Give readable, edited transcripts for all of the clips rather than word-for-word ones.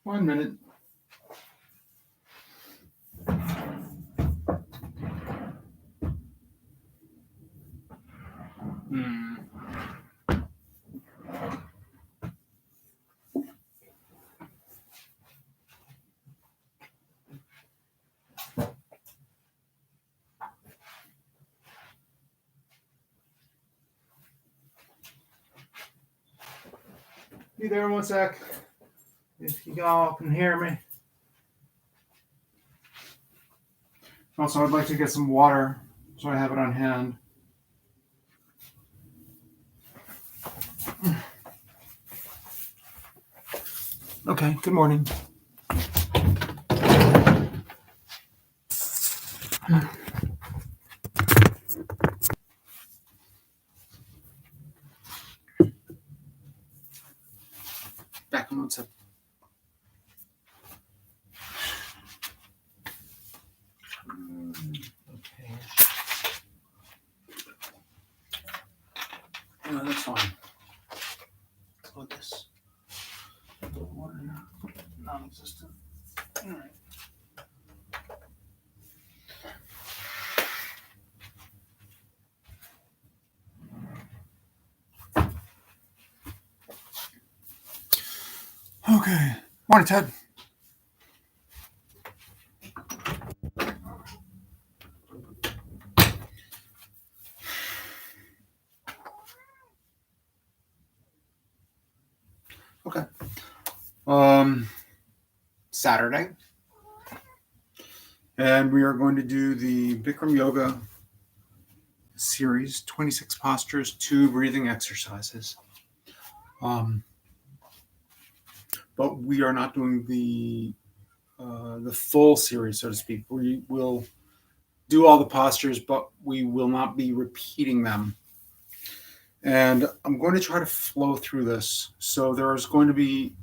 1 minute. Be there 1 sec. If you all can hear me. Also, I'd like to get some water, so I have it on hand. Okay, good morning. Back in 1 sec. Okay. No, that's fine. Look at this. Water non-existent. All right. Okay. Morning, Ted. Okay. Saturday. And we are going to do the Bikram Yoga Series, 26 postures, 2 breathing exercises. But we are not doing the full series, so to speak. We will do all the postures, but we will not be repeating them. And I'm going to try to flow through this. So there's going to be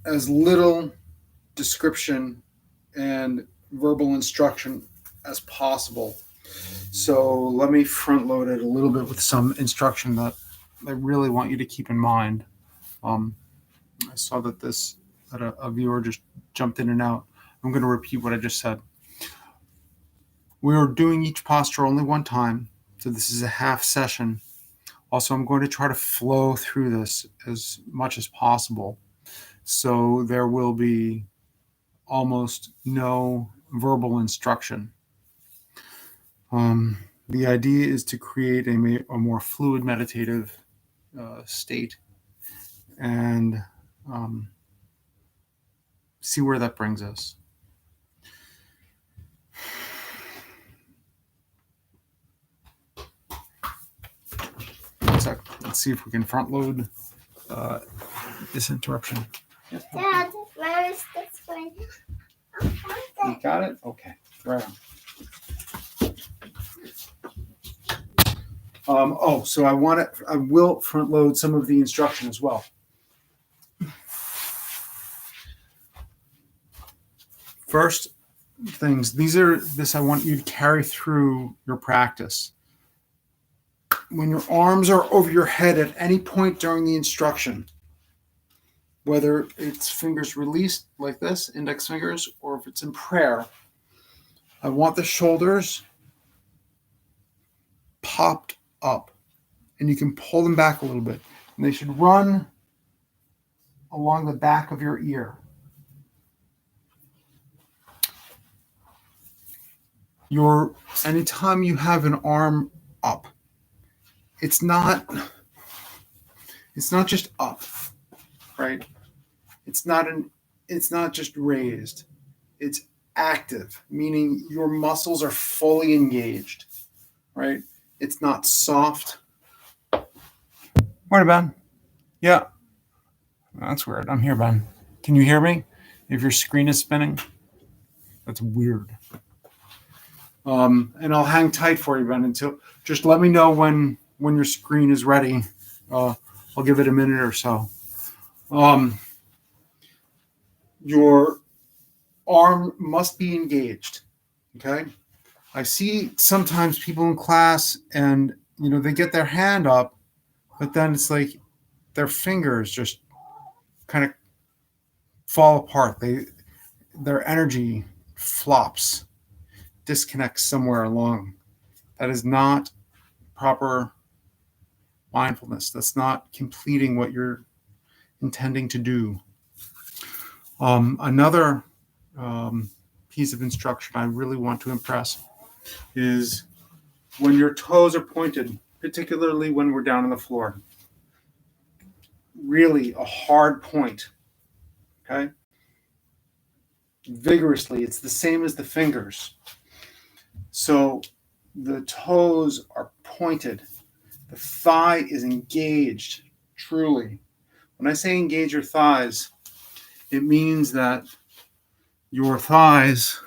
as little description and verbal instruction as possible. So let me front load it a little bit with some instruction that I really want you to keep in mind. I saw that a viewer just jumped in and out. I'm going to repeat what I just said. We are doing each posture only 1 time, so this is a half session. Also, I'm going to try to flow through this as much as possible. So there will be almost no verbal instruction. The idea is to create a more fluid meditative state and see where that brings us. Let's see if we can front load this interruption. Dad, where is this one? You got it? Okay. Right on. So I will front load some of the instruction as well. First things, I want you to carry through your practice. When your arms are over your head at any point during the instruction, whether it's fingers released like this, index fingers, or if it's in prayer, I want the shoulders popped up, and you can pull them back a little bit, and they should run along the back of your ear. Anytime you have an arm up, it's not just up, right? It's not just raised. It's active, meaning your muscles are fully engaged, right? It's not soft. Morning, Ben. Yeah. That's weird. I'm here, Ben. Can you hear me? If your screen is spinning, that's weird. And I'll hang tight for you, Ben, until just let me know when your screen is ready. I'll give it a minute or so. Your arm must be engaged. Okay. I see sometimes people in class and, they get their hand up, but then it's like their fingers just kind of fall apart. Their energy flops, disconnects somewhere along. That is not proper mindfulness. That's not completing what you're intending to do. Another piece of instruction I really want to impress is when your toes are pointed, particularly when we're down on the floor, really a hard point, okay? Vigorously. It's the same as the fingers. So the toes are pointed. The thigh is engaged, truly. When I say engage your thighs, it means that your thighs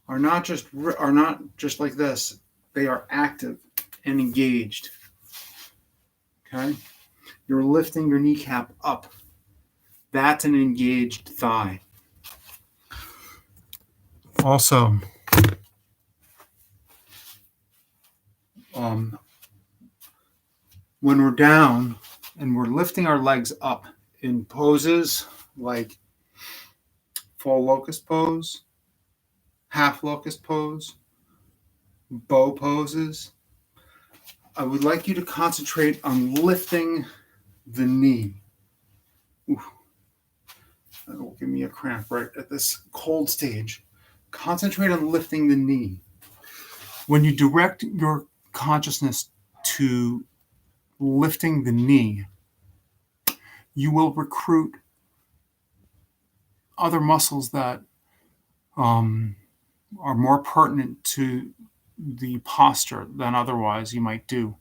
are not just like this. They are active and engaged. Okay? You're lifting your kneecap up. That's an engaged thigh. Also, when we're down and we're lifting our legs up in poses like full locust pose, half locust pose, bow poses, I would like you to concentrate on lifting the knee. Ooh, that will give me a cramp right at this cold stage. Concentrate on lifting the knee. When you direct your consciousness to lifting the knee, you will recruit other muscles that are more pertinent to the posture than otherwise you might do.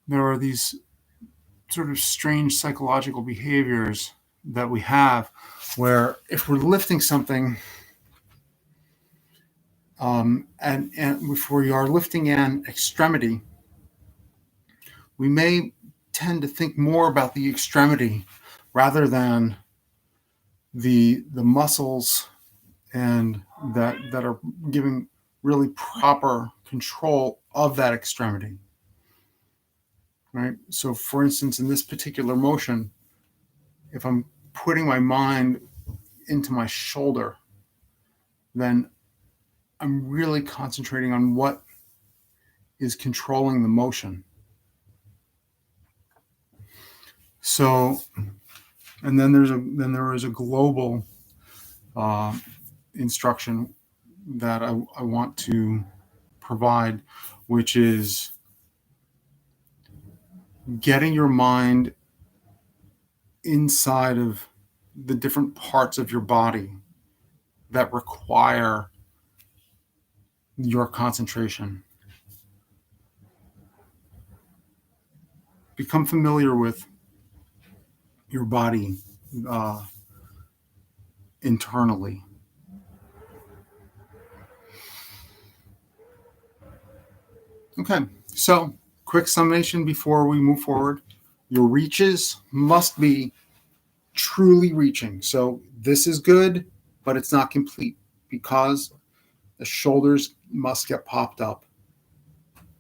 There are these sort of strange psychological behaviors that we have where if we're lifting something and if we are lifting an extremity, we may tend to think more about the extremity rather than the muscles and that are giving really proper control of that extremity. Right? So for instance, in this particular motion, if I'm putting my mind into my shoulder, then I'm really concentrating on what is controlling the motion. So, and then there is a global instruction that I want to provide, which is getting your mind inside of the different parts of your body that require your concentration. Become familiar with your body internally. Okay, so quick summation before we move forward. Your reaches must be truly reaching. So this is good, but it's not complete because the shoulders must get popped up.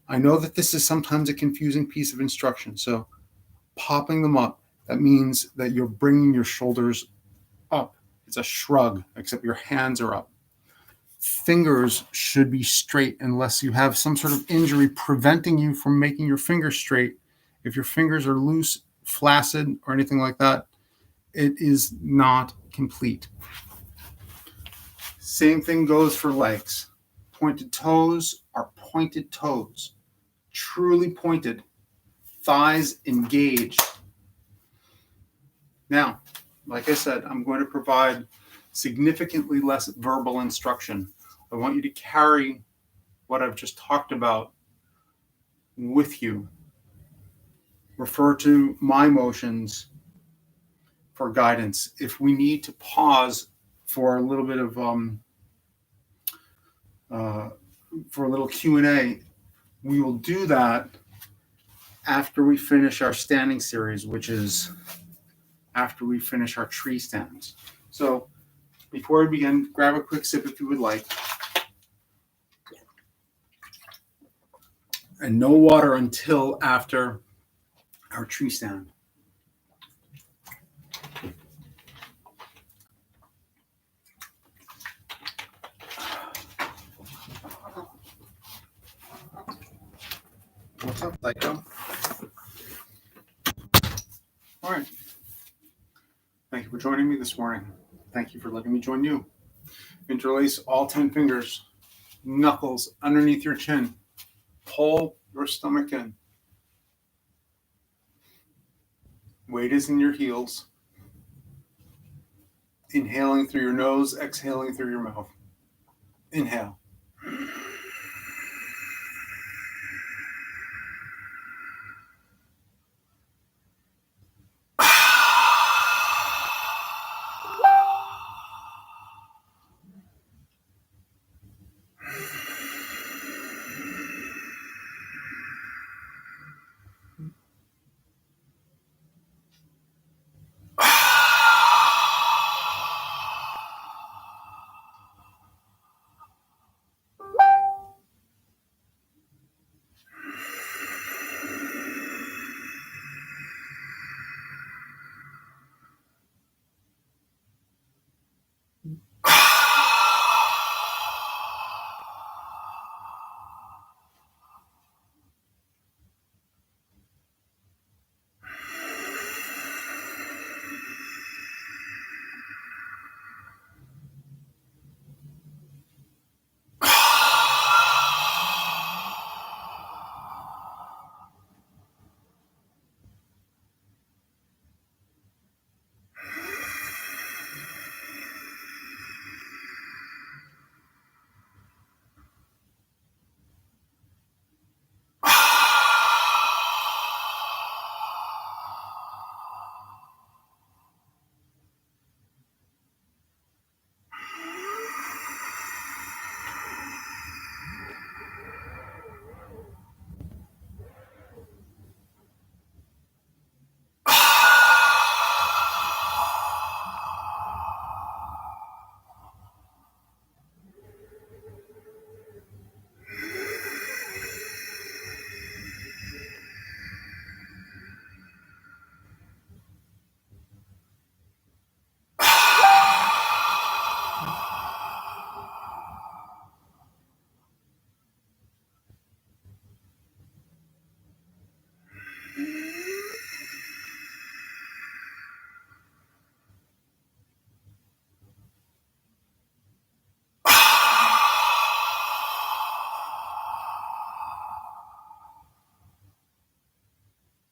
I know that this is sometimes a confusing piece of instruction. So popping them up, that means that you're bringing your shoulders up. It's a shrug, except your hands are up. Fingers should be straight unless you have some sort of injury preventing you from making your fingers straight. If your fingers are loose, flaccid, or anything like that, it is not complete. Same thing goes for legs. Pointed toes are pointed toes, truly pointed, thighs engaged. Now, like I said, I'm going to provide significantly less verbal instruction. I want you to carry what I've just talked about with you. Refer to my motions for guidance. If we need to pause for a little bit of for a little Q&A, we will do that after we finish our standing series, which is after we finish our tree stands. So before we begin, grab a quick sip if you would like. And no water until after our tree stand. What's up, Bikram? All right. Thank you for joining me this morning. Thank you for letting me join you. Interlace all 10 fingers, knuckles underneath your chin. Pull your stomach in. Weight is in your heels. Inhaling through your nose, exhaling through your mouth. Inhale.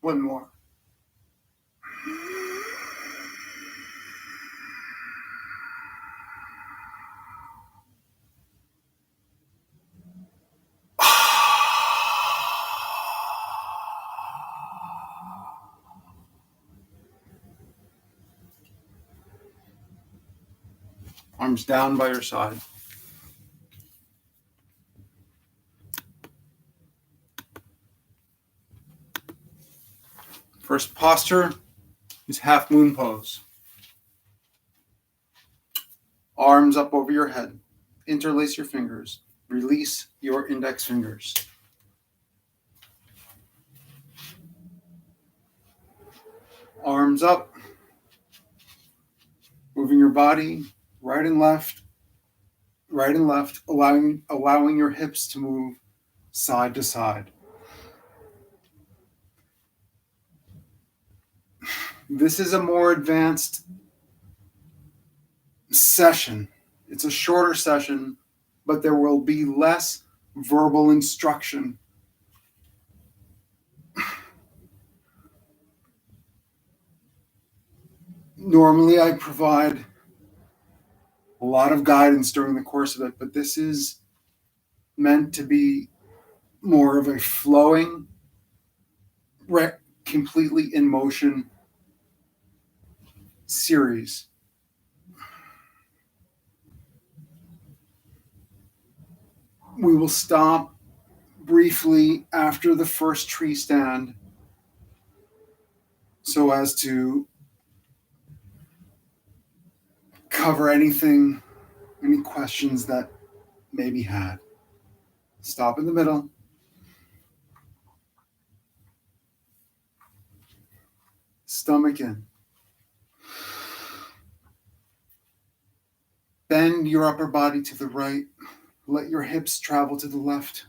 One more. Arms down by your side. First posture is half moon pose. Arms up over your head. Interlace your fingers. Release your index fingers. Arms up. Moving your body right and left, allowing your hips to move side to side. This is a more advanced session. It's a shorter session, but there will be less verbal instruction. Normally, I provide a lot of guidance during the course of it, but this is meant to be more of a flowing, completely in motion series. We will stop briefly after the first tree stand so as to cover any questions that may be had. Stop in the middle. Stomach in. Bend your upper body to the right. Let your hips travel to the left.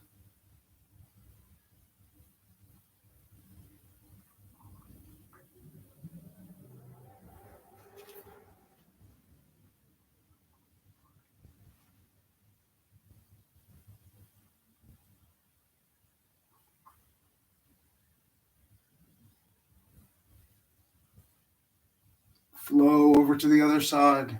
Flow over to the other side.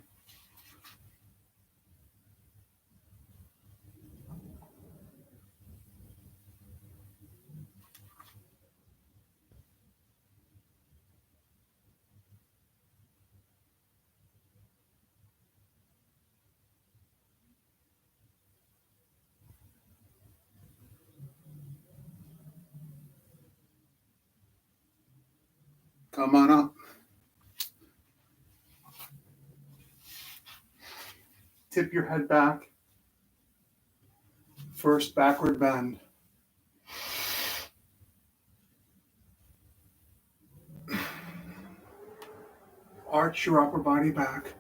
Come on up. Tip your head back. First backward bend. Arch your upper body back.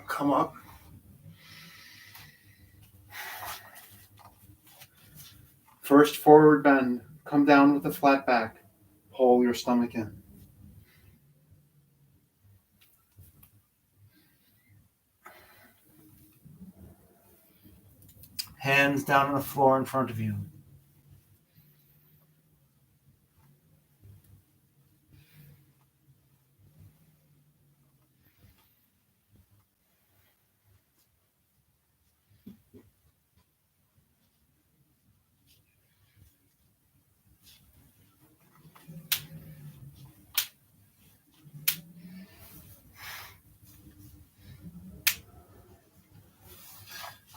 Come up. First forward bend. Come down with a flat back. Pull your stomach in. Hands down on the floor in front of you.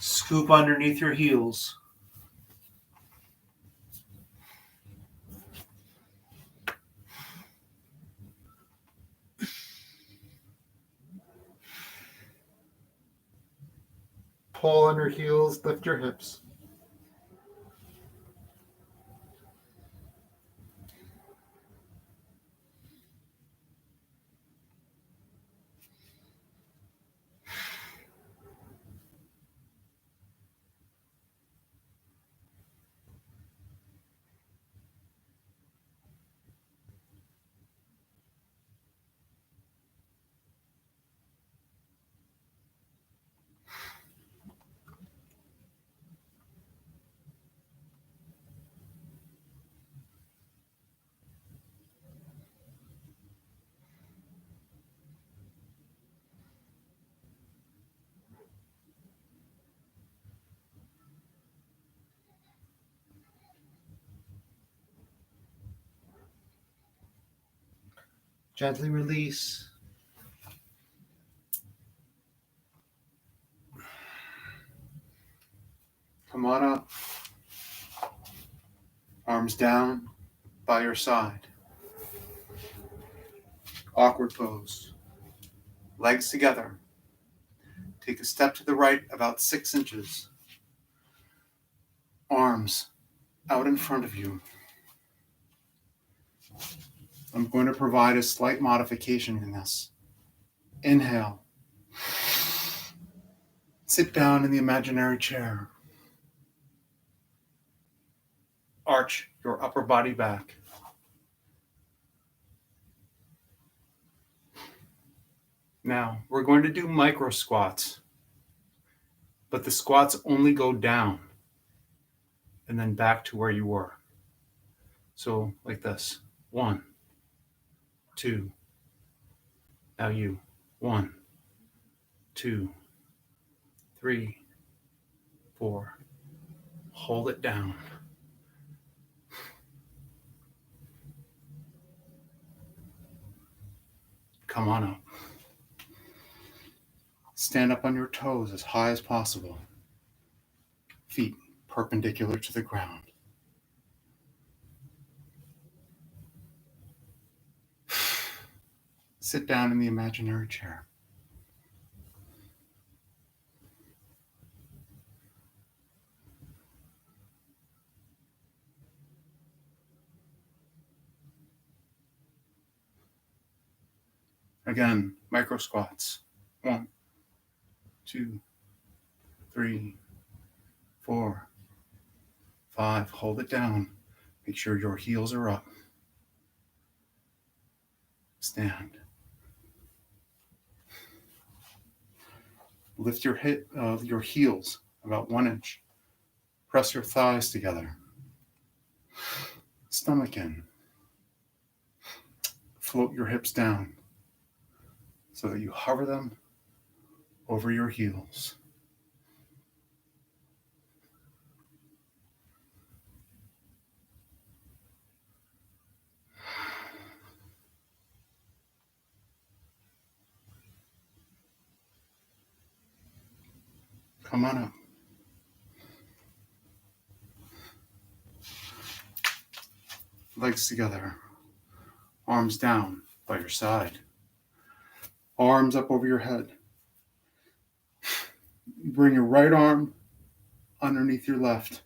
Scoop underneath your heels. Pull under heels, lift your hips. Gently release. Come on up. Arms down by your side. Awkward pose. Legs together. Take a step to the right about 6 inches. Arms out in front of you. I'm going to provide a slight modification in this. Inhale. Sit down in the imaginary chair. Arch your upper body back. Now, we're going to do micro squats, but the squats only go down and then back to where you were. So, like this. 1, 2. Now you. 1, 2, 3, 4. Hold it down. Come on up. Stand up on your toes as high as possible. Feet perpendicular to the ground. Sit down in the imaginary chair. Again, micro squats. 1, 2, 3, 4, 5. Hold it down. Make sure your heels are up. Stand. Lift your heels about 1 inch. Press your thighs together. Stomach in. Float your hips down so that you hover them over your heels. Come on up. Legs together. Arms down by your side. Arms up over your head. Bring your right arm underneath your left.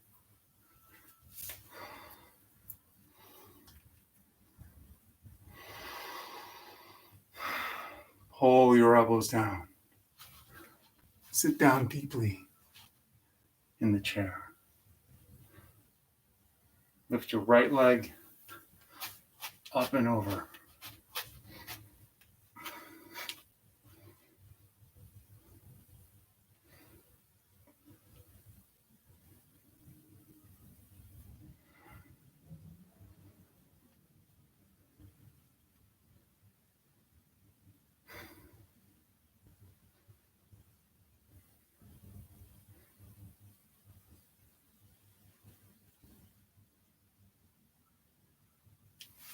Pull your elbows down. Sit down deeply in the chair. Lift your right leg up and over.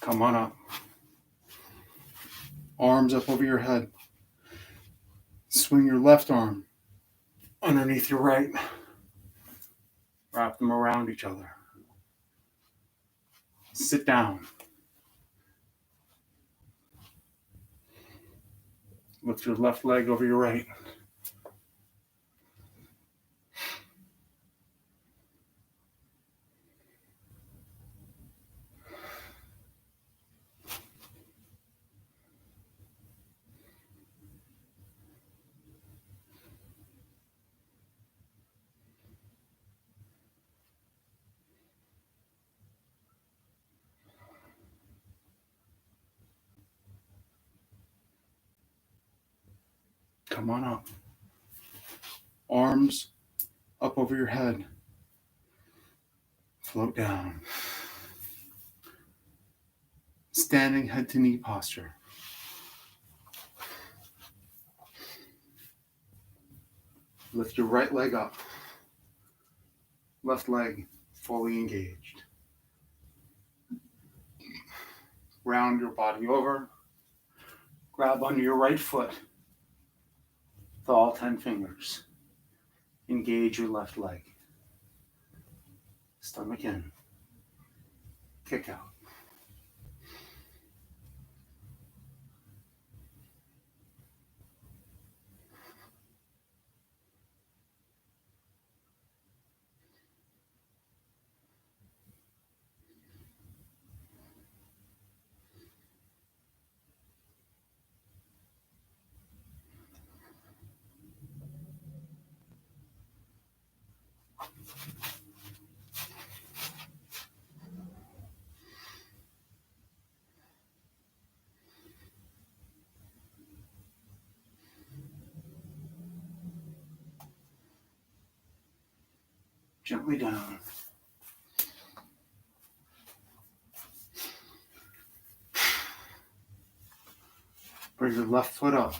Come on up. Arms up over your head. Swing your left arm underneath your right. Wrap them around each other. Sit down. Lift your left leg over your right. Come on up. Arms up over your head. Float down. Standing head to knee posture. Lift your right leg up. Left leg fully engaged. Round your body over. Grab under your right foot with all 10 fingers. Engage your left leg. Stomach in. Kick out. Gently down. Bring your left foot up.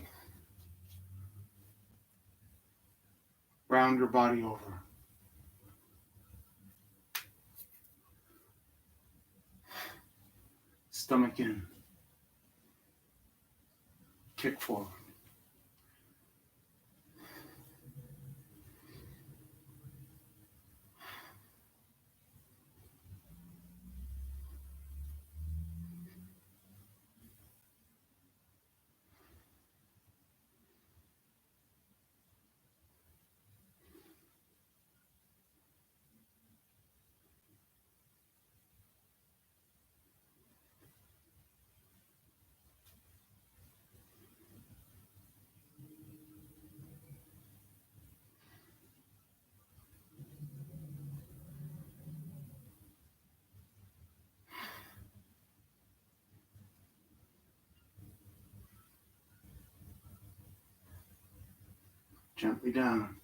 Round your body over. Stomach in. Kick forward. Gently down.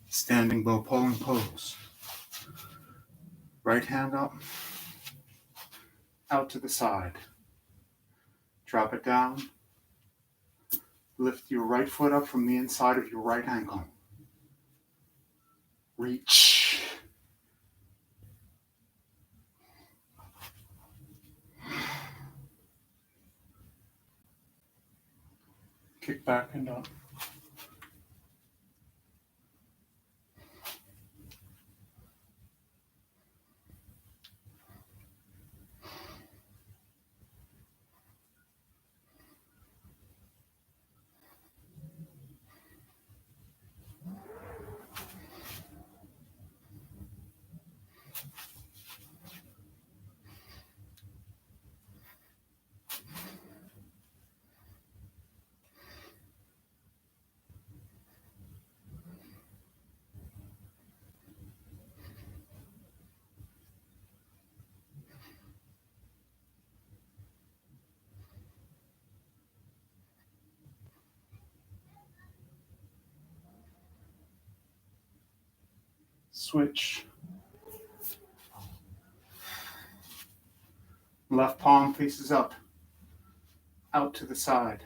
Standing bow pulling pose. Right hand up, out to the side. Drop it down. Lift your right foot up from the inside of your right ankle. Reach. Kick back and up. Switch. Left palm faces up, out to the side.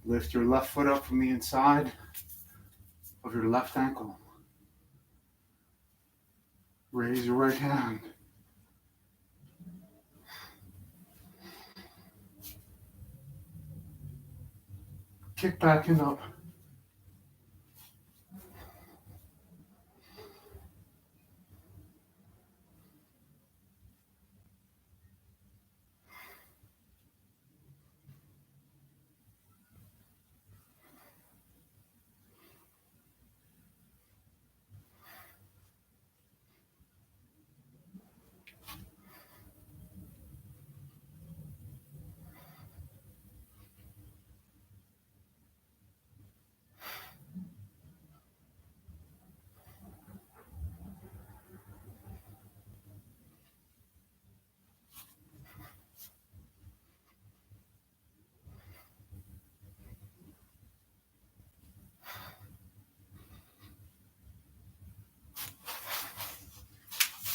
Lift your left foot up from the inside of your left ankle. Raise your right hand. Kick back and up.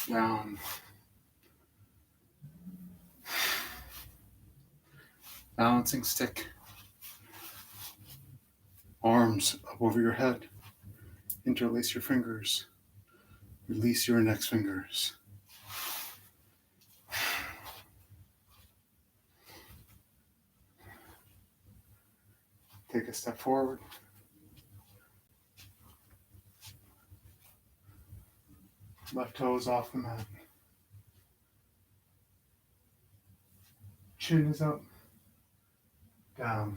Down. Balancing stick. Arms up over your head. Interlace your fingers. Release your index fingers. Take a step forward. Left toes off the mat. Chin is up. Down.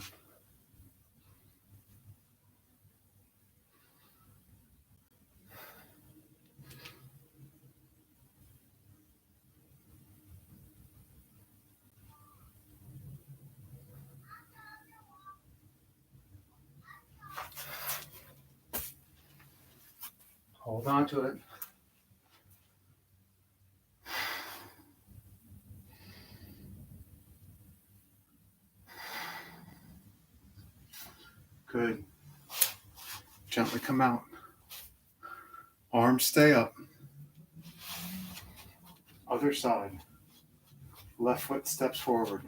Hold on to it. Good. Gently come out. Arms stay up. Other side. Left foot steps forward.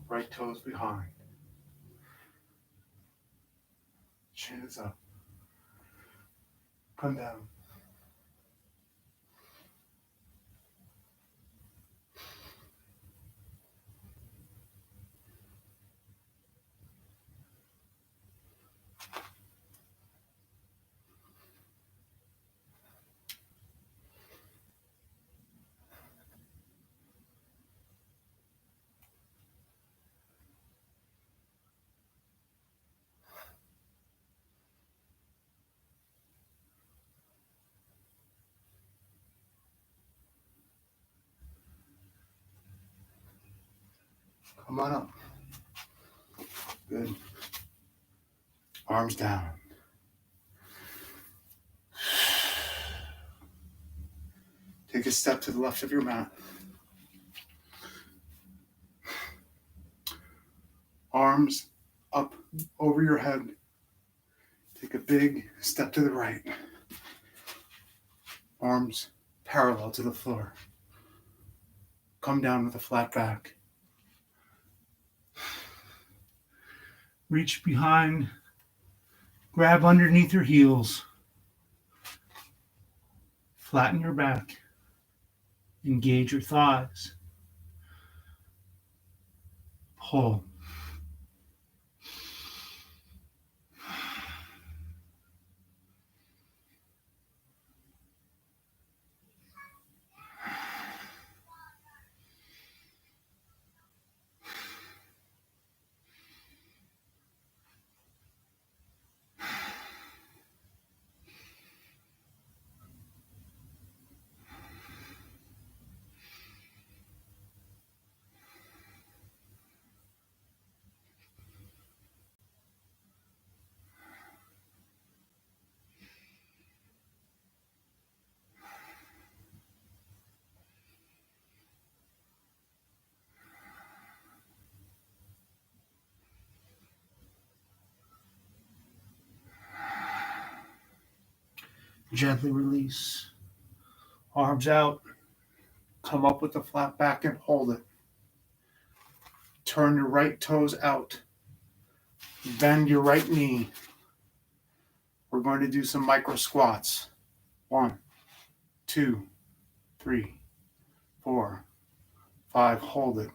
Right toes behind. Chin is up. Come down. Come on up. Good. Arms down. Take a step to the left of your mat. Arms up over your head. Take a big step to the right. Arms parallel to the floor. Come down with a flat back. Reach behind. Grab underneath your heels. Flatten your back. Engage your thighs. Pull. Gently release. Arms out. Come up with a flat back and hold it. Turn your right toes out. Bend your right knee. We're going to do some micro squats. 1, 2, 3, 4, 5. Hold it.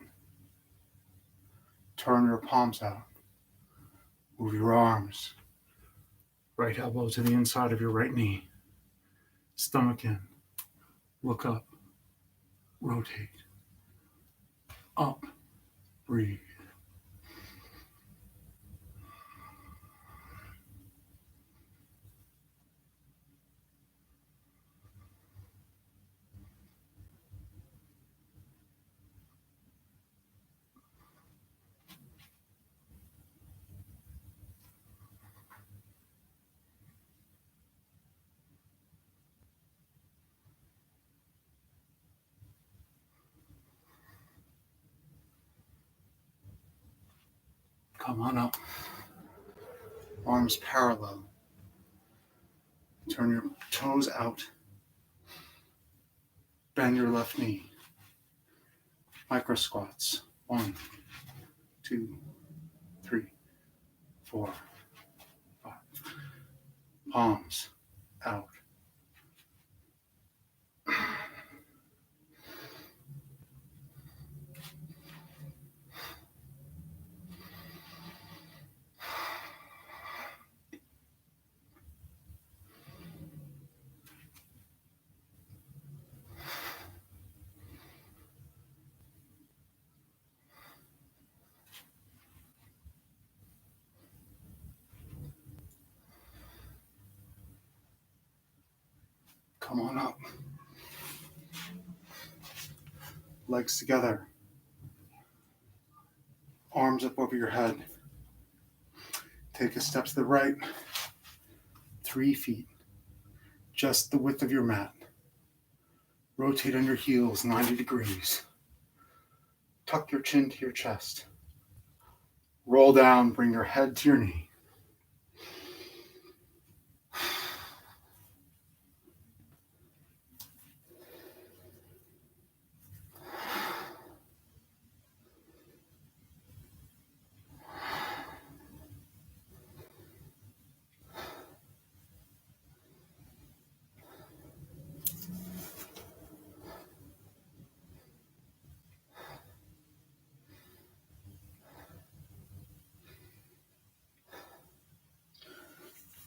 Turn your palms out. Move your arms. Right elbow to the inside of your right knee. Stomach in. Look up. Rotate. Up. Breathe. Come on up. Arms parallel. Turn your toes out. Bend your left knee. Micro squats. 1, 2, 3, 4, 5. Palms out. Come on up. Legs together. Arms up over your head. Take a step to the right. 3 feet. Just the width of your mat. Rotate on your heels 90 degrees. Tuck your chin to your chest. Roll down, bring your head to your knee.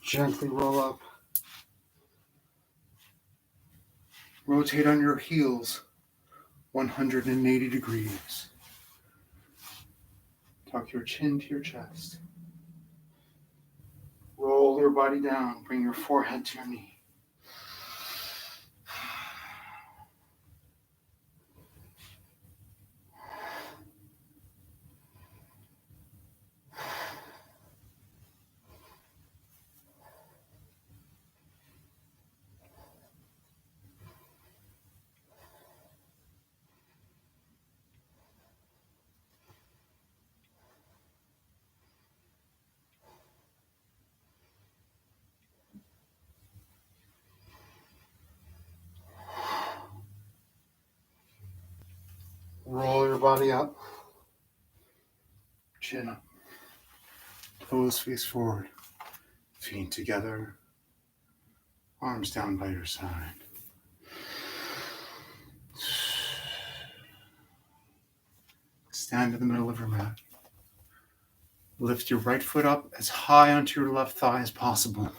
Gently roll up. Rotate on your heels 180 degrees. Tuck your chin to your chest. Roll your body down. Bring your forehead to your knee. Roll your body up. Chin up. Toes face forward. Feet together. Arms down by your side. Stand in the middle of your mat. Lift your right foot up as high onto your left thigh as possible.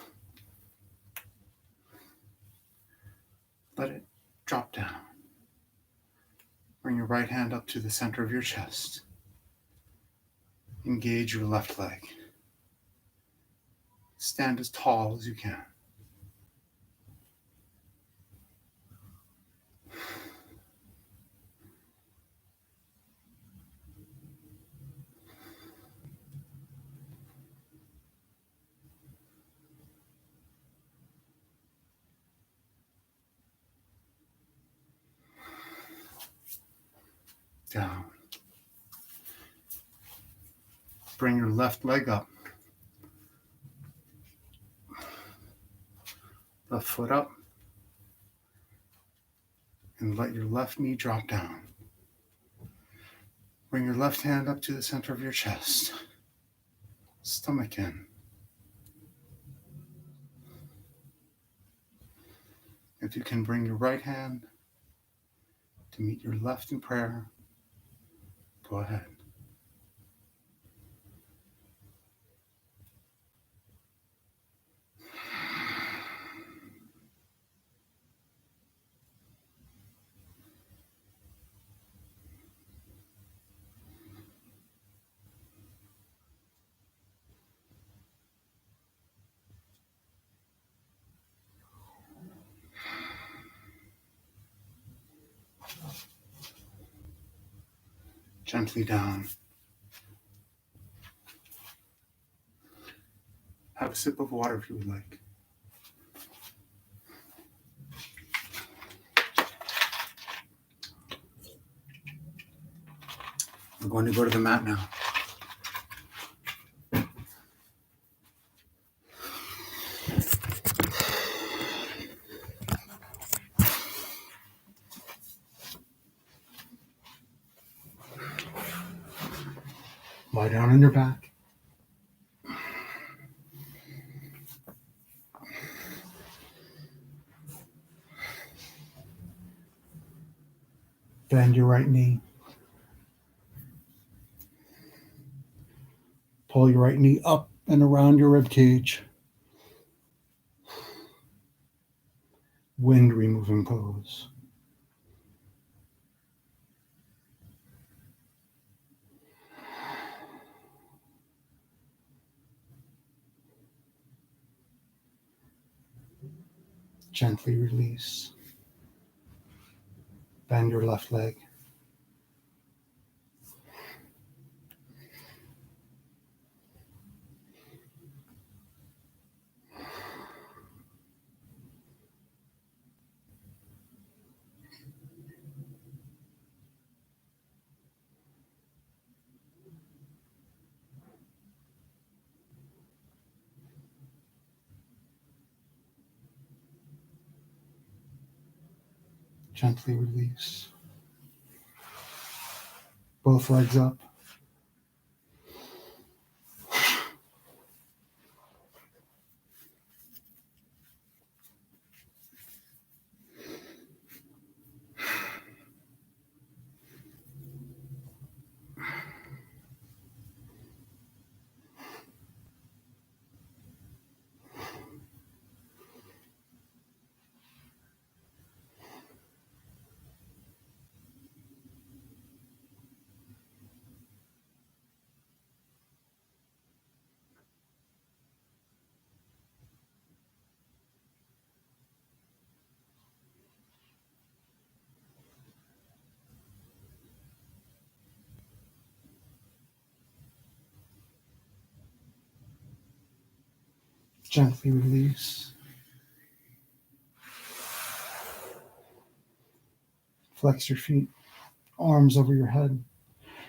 Let it drop down. Bring your right hand up to the center of your chest. Engage your left leg. Stand as tall as you can. Down. Bring your left leg up. Left foot up. And let your left knee drop down. Bring your left hand up to the center of your chest. Stomach in. If you can bring your right hand to meet your left in prayer, go ahead. Gently down. Have a sip of water if you would like. We're going to go to the mat now. Lie down on your back. Bend your right knee. Pull your right knee up and around your rib cage. Wind removing pose. Gently release. Bend your left leg. Gently release. Both legs up. Gently release. Flex your feet, arms over your head.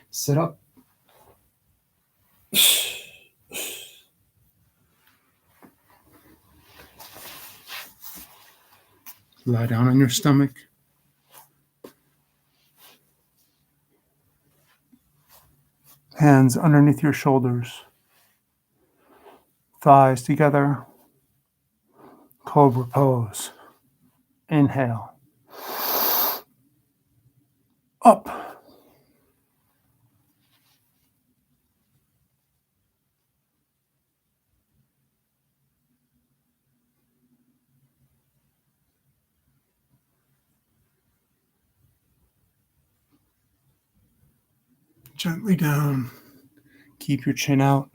Sit up. Lie down on your stomach. Hands underneath your shoulders. Thighs together. Cobra pose. Inhale. Up. Gently down. Keep your chin out.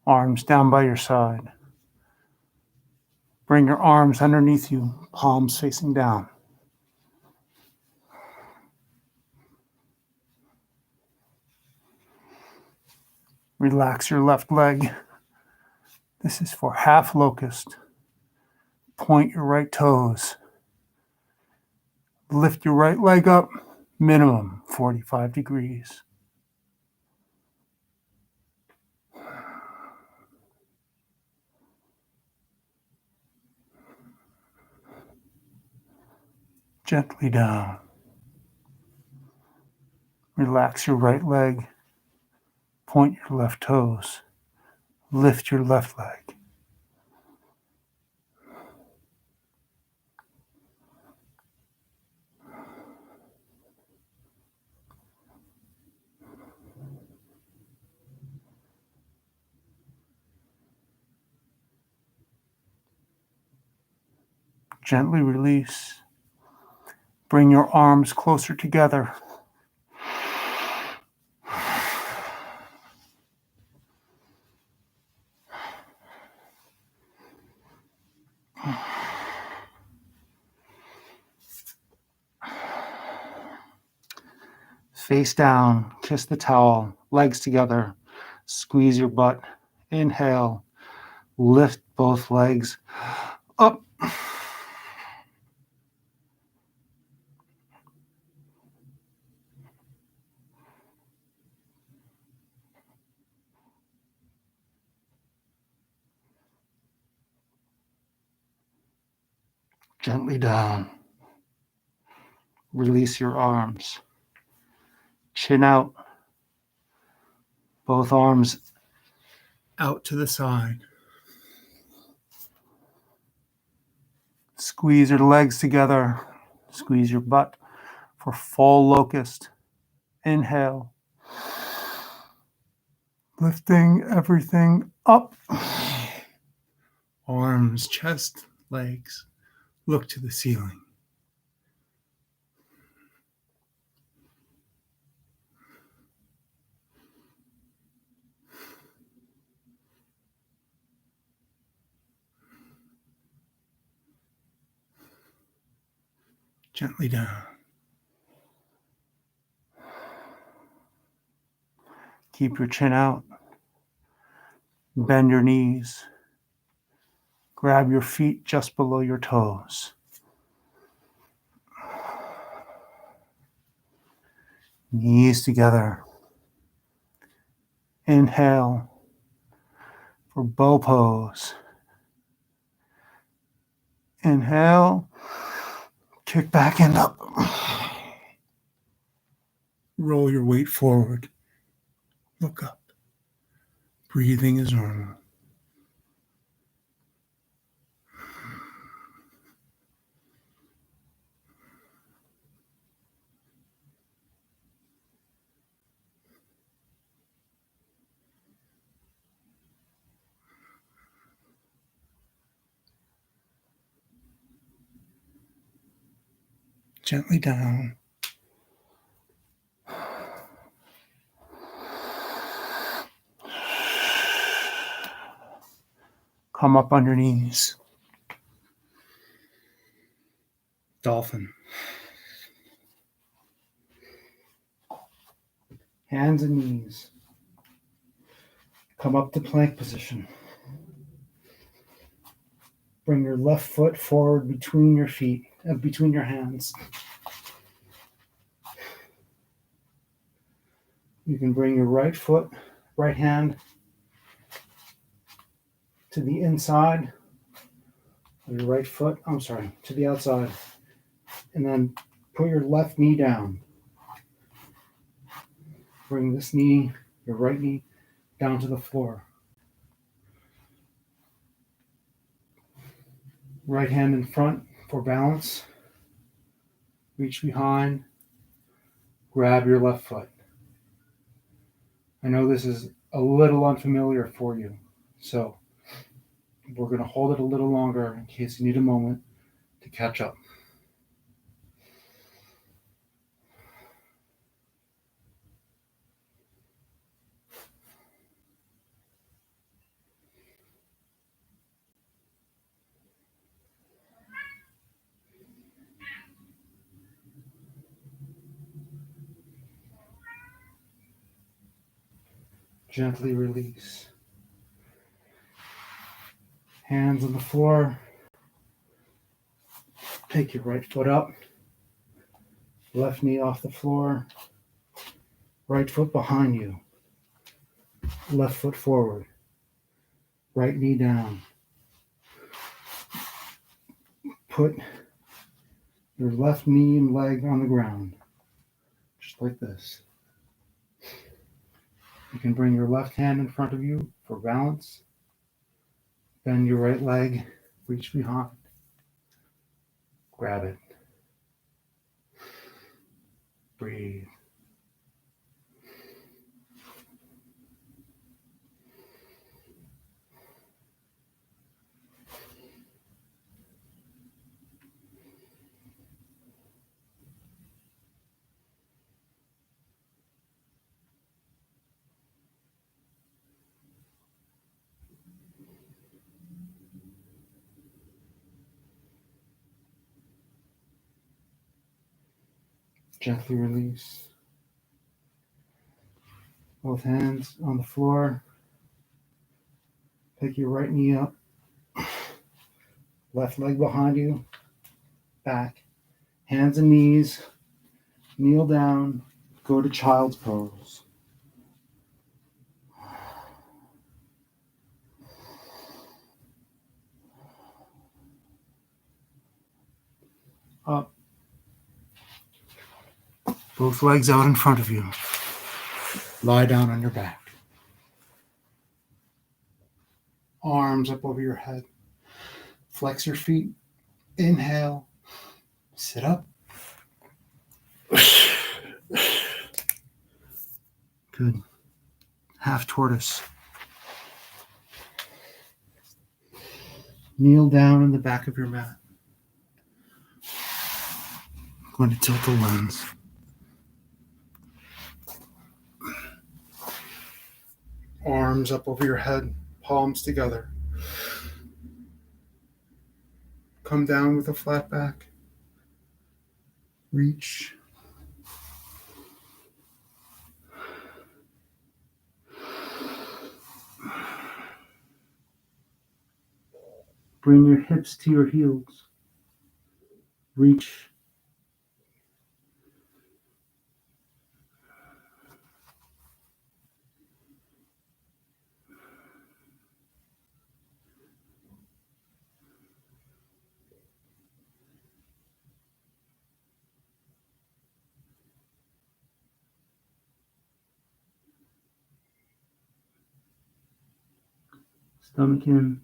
Arms down by your side. Bring your arms underneath you, palms facing down. Relax your left leg. This is for half locust. Point your right toes. Lift your right leg up, minimum 45 degrees. Gently down. Relax your right leg. Point your left toes. Lift your left leg. Gently release. Bring your arms closer together. Face down, kiss the towel, legs together, squeeze your butt. Inhale, lift both legs up. Gently down. Release your arms. Chin out. Both arms out to the side. Squeeze your legs together. Squeeze your butt for full locust. Inhale. Lifting everything up. Arms, chest, legs. Look to the ceiling. Gently down. Keep your chin out. Bend your knees. Grab your feet just below your toes. Knees together. Inhale for bow pose. Inhale. Kick back and up. Roll your weight forward. Look up. Breathing is normal. Gently down. Come up on your knees. Dolphin. Hands and knees. Come up to plank position. Bring your left foot forward between your feet, between your hands. You can bring your right hand to the inside of your to the outside. And then put your left knee down. Bring this knee, your right knee, down to the floor. Right hand in front for balance. Reach behind. Grab your left foot. I know this is a little unfamiliar for you, so we're going to hold it a little longer in case you need a moment to catch up. Gently release. Hands on the floor. Take your right foot up. Left knee off the floor. Right foot behind you. Left foot forward. Right knee down. Put your left knee and leg on the ground. Just like this. You can bring your left hand in front of you for balance. Bend your right leg. Reach behind. Grab it. Breathe. Gently release. Both hands on the floor. Pick your right knee up. Left leg behind you. Back. Hands and knees. Kneel down. Go to child's pose. Up. Both legs out in front of you. Lie down on your back. Arms up over your head. Flex your feet. Inhale. Sit up. Good. Half tortoise. Kneel down in the back of your mat. I'm going to tilt the lens. Arms up over your head, palms together. Come down with a flat back. Reach. Bring your hips to your heels. Reach. Stomach in,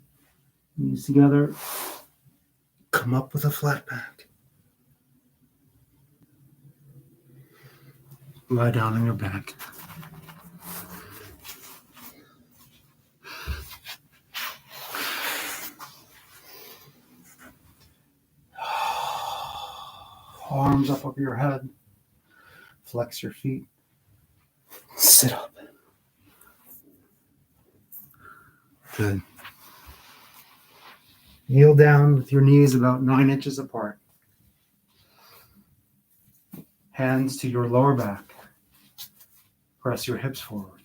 knees together. Come up with a flat back. Lie down on your back. Arms up over your head. Flex your feet. Sit up. Good. Kneel down with your knees about 9 inches apart. Hands to your lower back. Press your hips forward.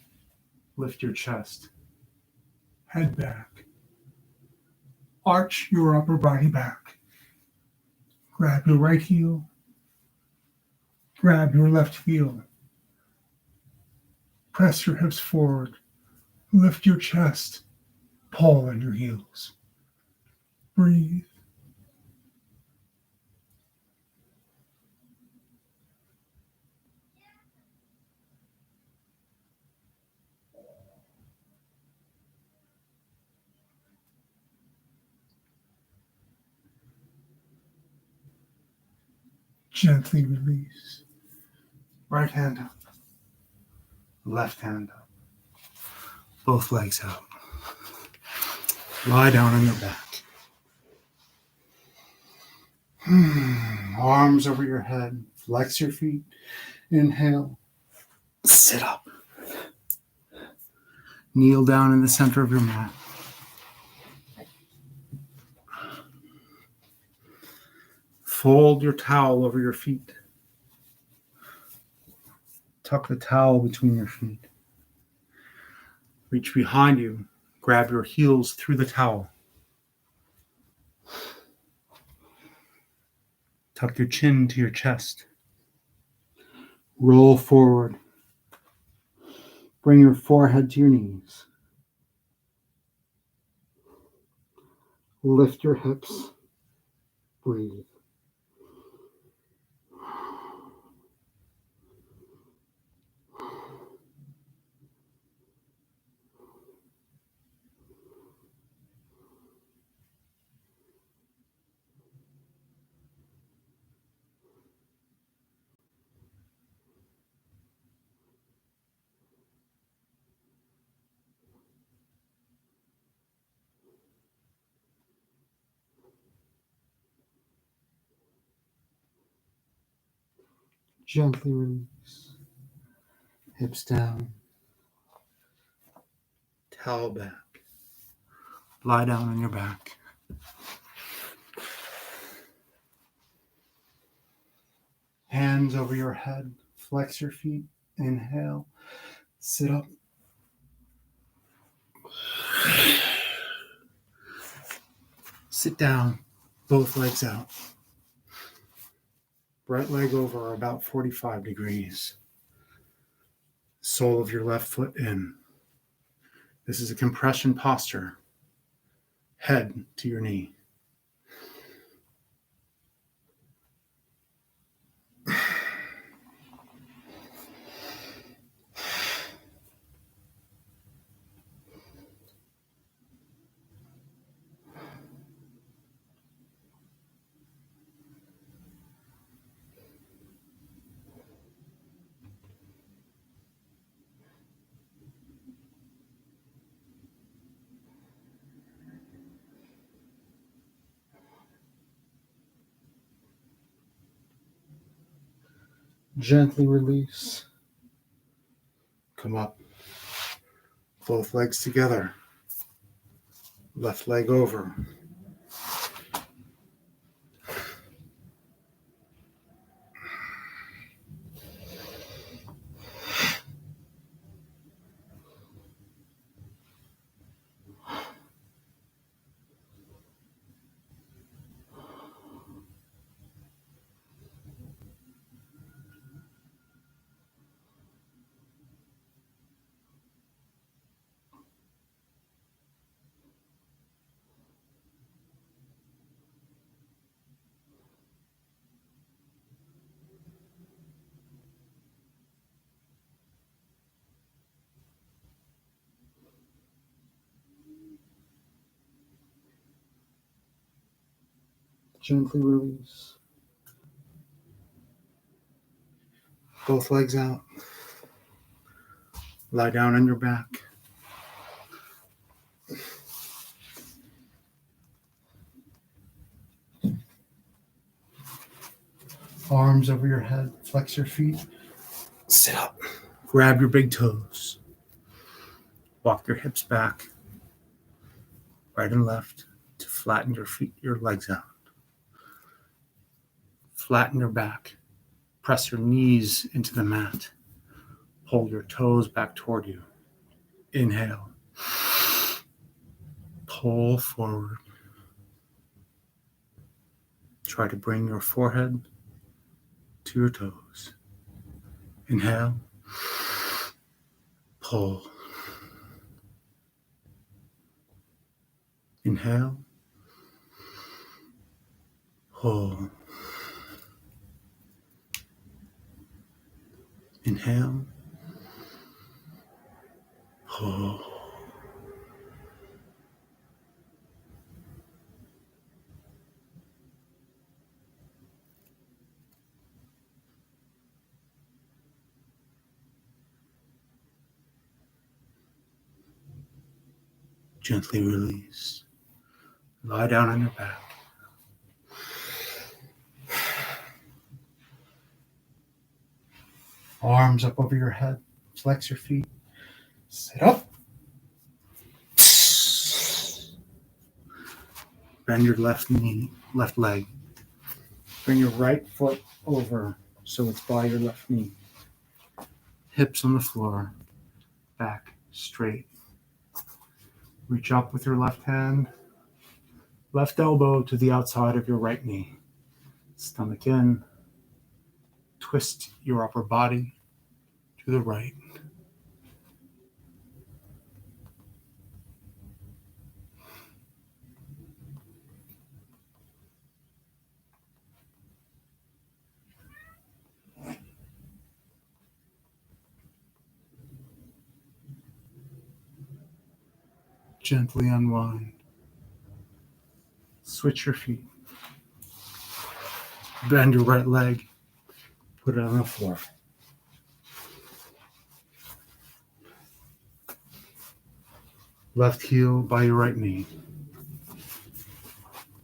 Lift your chest. Head back. Arch your upper body back. Grab your right heel. Grab your left heel. Press your hips forward. Lift your chest. Pull on your heels. Breathe. Gently release. Right hand up. Left hand up. Both legs out. Lie down on your back. Arms over your head. Flex your feet. Inhale. Sit up. Kneel down in the center of your mat. Fold your towel over your feet. Tuck the towel between your feet. Reach behind you. Grab your heels through the towel. Tuck your chin to your chest. Roll forward. Bring your forehead to your knees. Lift your hips. Breathe. Gently release. Hips down. Towel back. Lie down on your back. Hands over your head. Flex your feet. Inhale. Sit up. Sit down. Both legs out. Right leg over about 45 degrees. Sole of your left foot in. This is a compression posture. Head to your knee. Gently release. Come up. Both legs together. Left leg over. Gently release. Both legs out. Lie down on your back. Arms over your head. Flex your feet. Sit up. Grab your big toes. Walk your hips back. Right and left to flatten your feet, your legs out. Flatten your back. Press your knees into the mat. Pull your toes back toward you. Inhale. Pull forward. Try to bring your forehead to your toes. Inhale, pull. Inhale, pull. Inhale, pull. Gently release. Lie down on your back. Arms up over your head. Flex your feet. Sit up. Bend your left knee, left leg. Bring your right foot over so it's by your left knee. Hips on the floor. Back straight. Reach up with your left hand. Left elbow to the outside of your right knee. Stomach in. Twist your upper body to the right. Gently unwind. Switch your feet. Bend your right leg. Put it on the floor. Left heel by your right knee.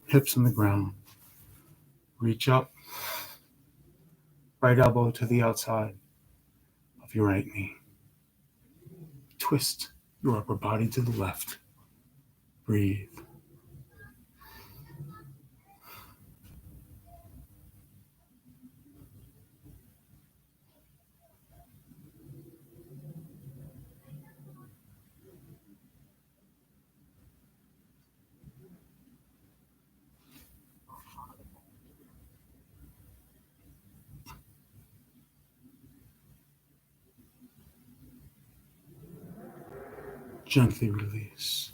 Hips on the ground. Reach up. Right elbow to the outside of your right knee. Twist your upper body to the left. Breathe. Gently release.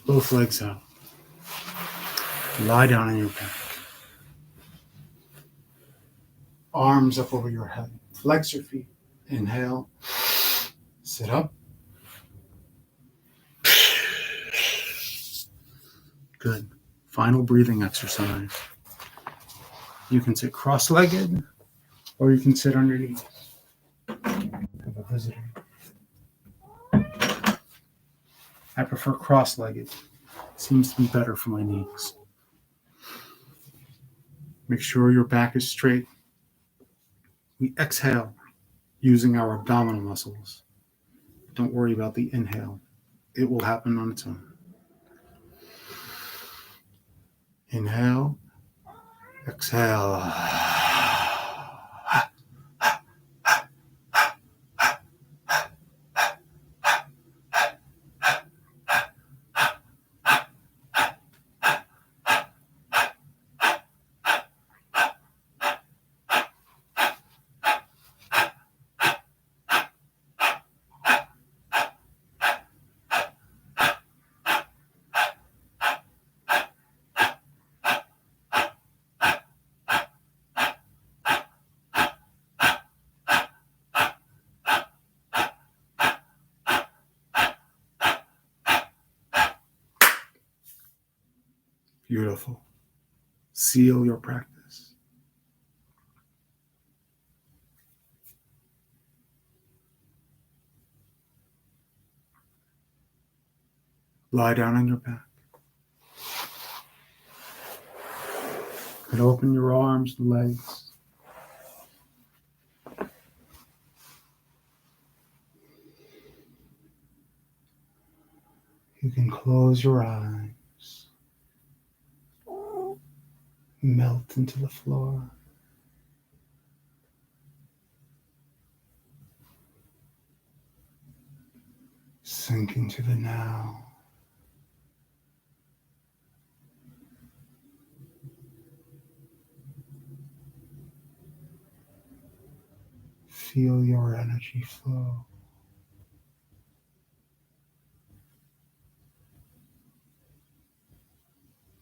Both legs out. Lie down on your back. Arms up over your head. Flex your feet. Inhale. Sit up. Good. Final breathing exercise. You can sit cross-legged or you can sit on your knees. Have a visitor. I prefer cross-legged. Seems to be better for my knees. Make sure your back is straight. We exhale using our abdominal muscles. Don't worry about the inhale. It will happen on its own. Inhale. Exhale. Beautiful. Seal your practice. Lie down on your back. And open your arms, legs. You can close your eyes. Melt into the floor. Sink into the now. Feel your energy flow.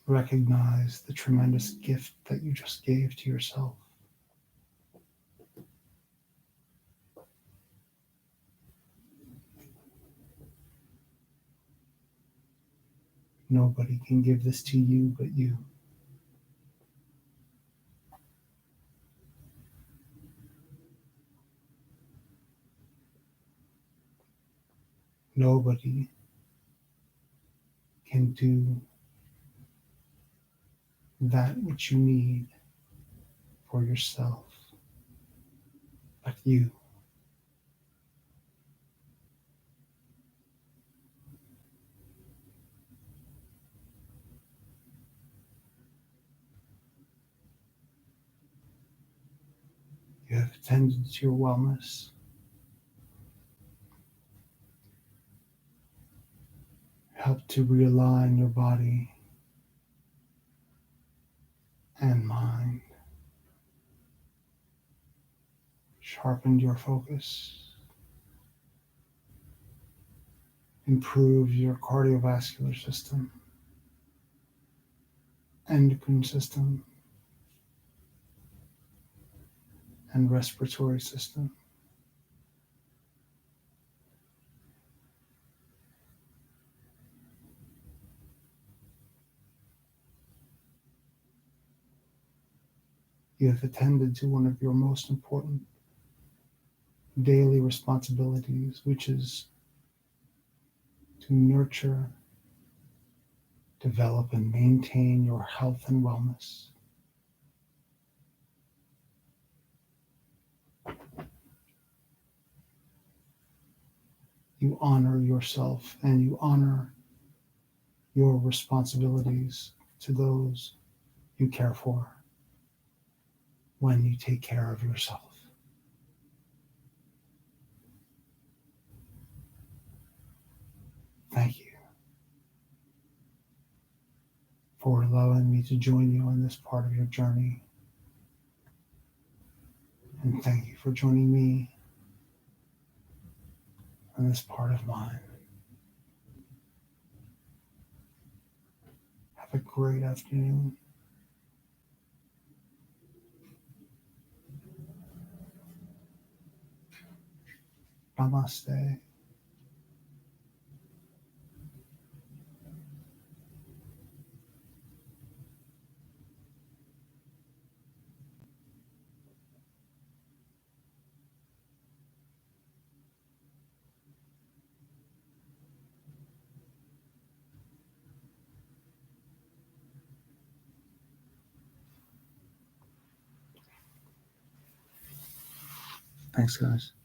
Recognize the tremendous gift that you just gave to yourself. Nobody can give this to you but you. Nobody can do that which you need for yourself but you. You have attended to your wellness. Helped to realign your body and mind. Sharpened your focus. Improved your cardiovascular system, endocrine system, and respiratory system. You have attended to one of your most important daily responsibilities, which is to nurture, develop, and maintain your health and wellness. You honor yourself and you honor your responsibilities to those you care for when you take care of yourself. Thank you for allowing me to join you on this part of your journey. And thank you for joining me on this part of mine. Have a great afternoon. Namaste. Thanks, guys.